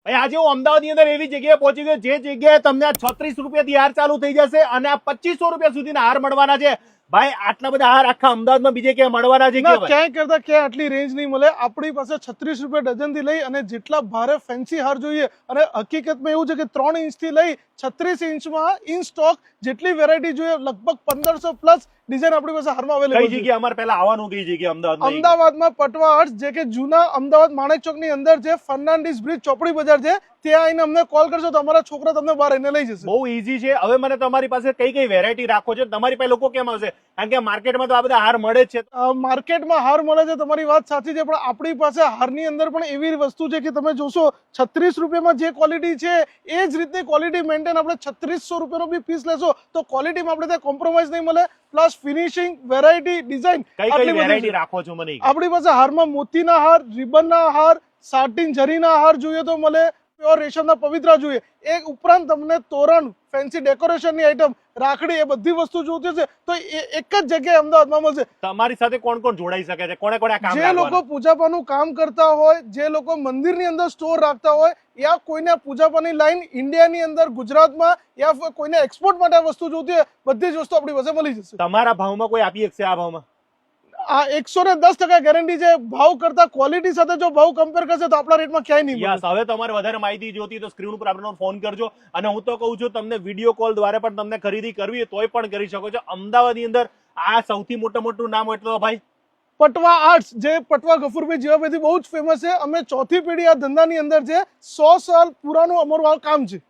ભાઈ આજે હું અમદાવાદની અંદર એવી જગ્યાએ પહોંચી ગયો જે જગ્યાએ તમને આ 36 રૂપિયાથી હાર ચાલુ થઈ જશે અને આ 2500 રૂપિયા સુધીના હાર મળવાના છે. ભાઈ આટલા બધા હાર આખા અમદાવાદમાં બીજે ક્યાંય મળવાના છે? ક્યાંય કરતા ક્યાંય આટલી રેન્જ નહીં મળે. આપણી પાસે 36 રૂપિયા ડઝન થી લઈ અને જેટલા ભારે ફેન્સી હાર જોઈએ, અને હકીકતમાં એવું છે કે 3 ઇંચ થી લઈ 36 ઇંચમાં ઇન સ્ટોક જેટલી વેરાયટી જોઈએ લગભગ 1500 પ્લસ ડિઝાઇન આપણી પાસે હારમાં અવેલેબલ છે. કઈ જગ્યાએ અમારે પહેલા આવવાનું? કઈ જગ્યાએ? અમદાવાદમાં પટવા આર્ટ્સ, જે કે જૂના અમદાવાદ માણેક ચોક ની અંદર છે, ફર્નાન્ડીસ બ્રિજ ચોપડી બજાર છે, ત્યાં આવીને અમને કોલ કરશો તો અમારા છોકરા તમને બહાર એને લઈ જશે. બહુ ઈઝી છે. હવે મને તમારી પાસે કઈ કઈ વેરાયટી રાખો છો? તમારી પાસે લોકો કેમ આવશે? કારણ કે માર્કેટમાં તો આ બધા હાર મળે જ છે. માર્કેટમાં હાર મળે છે, તમારી વાત સાચી છે, પણ આપણી પાસે હારની અંદર પણ એવી વસ્તુ છે કે તમે જોશો 36 રૂપિયામાં જે ક્વોલિટી છે એ જ રીતની ક્વોલિટી મેન્ટેન આપણે 3600 રૂપિયાનો બી પીસ લેશો તો ક્વોલિટીમાં આપણે ત્યાં કોમ્પ્રોમાઇઝ નહીં મળે. પ્લસ ફિનિશિંગ, વેરાયટી, ડિઝાઇન કઈ કઈ વેરાયટી રાખો છો મને? આપણી પાસે હારમાં મોતીના હાર, રિબનના હાર, સાટિન જરીના હાર જોઈએ તો મળે, પ્યોર રેશમના પવિત્રા જોઈએ. એ ઉપરાંત તમને તોરણ, ફેન્સી ડેકોરેશનની આઈટમ, રાખડી, એ બધી વસ્તુ જોતી છે તો એક જ જગ્યાએ અમદાવાદમાં મળશે. તમારી સાથે કોણ કોણ જોડાઈ શકે છે? કોને કોને કામ? જે લોકો પૂજાપાનું કામ કરતા હોય, જે લોકો મંદિરની અંદર સ્ટોર રાખતા હોય, યા કોઈને પૂજાપાની લાઈન ઇન્ડિયાની અંદર, ગુજરાતમાં, યા કોઈને એક્સપોર્ટ માટે આ વસ્તુ જોતી હોય, બધી જ વસ્તુ આપણી પાસે મળી જશે. તમારા ભાવમાં કોઈ આપી શકશે? આ ભાવમાં આ 110% ગેરંટી છે. ભાવ કરતા ક્વોલિટી સાથે જો ભાવ કમ્પેર કરશે તો આપણા રેટમાં ક્યાંય નહીં મળે. યસ. હવે તમારે વધારે માહિતી જોતી તો સ્ક્રીન ઉપર આપણને ફોન કરજો, અને હું તો કહું છું તમને વિડીયો કોલ દ્વારા પણ તમને ખરીદી કરવી હોય તોય પણ કરી શકો છો. અમદાવાદની અંદર આ સૌથી મોટું નામ એટલે ભાઈ પટવા આર્ટ્સ, જે પટવા ગફુરભાઈ જેવા બહુ જ ફેમસ છે. અમે ચોથી પેઢી આ ધંધાની અંદર છે. 100 સાલ પુરાનું અમારું આ કામ છે.